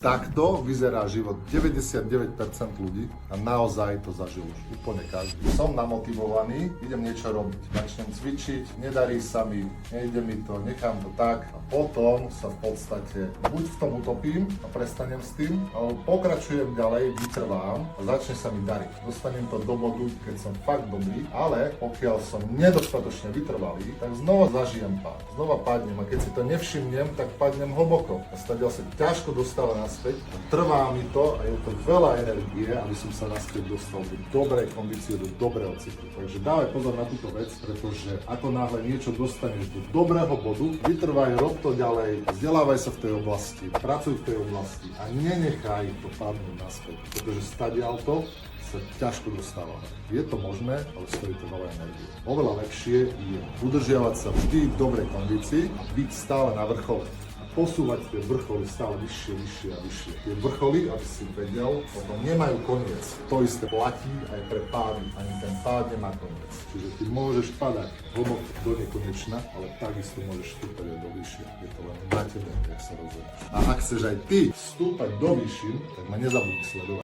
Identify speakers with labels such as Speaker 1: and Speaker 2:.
Speaker 1: Takto vyzerá život 99% ľudí a naozaj to zažil už úplne každý. Som namotivovaný, idem niečo robiť, začnem cvičiť, nedarí sa mi, nejde mi to, nechám to tak a potom sa v podstate buď v tom utopím a prestanem s tým, alebo pokračujem ďalej, vytrvám a začne sa mi dariť. Dostanem to do bodu, keď som fakt dobrý, ale pokiaľ som nedostatočne vytrvalý, tak znova zažijem pád. Znova padnem a keď si to nevšimnem, tak padnem hlboko. A stadiaľ sa ťažko dostáva naspäť. Trvá mi to a je to veľa energie, aby som sa naspäť dostal do dobrej kondície, do dobrého cyklu. Takže dávaj pozor na túto vec, pretože ako náhle niečo dostaneš do dobrého bodu, vytrvaj, rob to ďalej, vzdelávaj sa v tej oblasti, pracuj v tej oblasti a nenechaj to padnúť naspäť, pretože stadiaľ to sa ťažko dostáva. Je to možné, ale stojí to veľa energie. Oveľa lepšie je udržiavať sa vždy v dobrej kondícii a byť stále na vrchole. Posúvať tie vrcholy stále vyššie, vyššie a vyššie. Tie vrcholy, aby si vedel, potom nemajú koniec. To isté platí aj pre pády. Ani ten pád nemá koniec. Čiže ty môžeš padať hlboko do nekonečna, ale takisto môžeš vstúpať aj do vyššie. Je to len na tebe, jak sa rozhodneš. A ak chceš aj ty vstúpať do vyššín, tak ma nezabudni sledovať.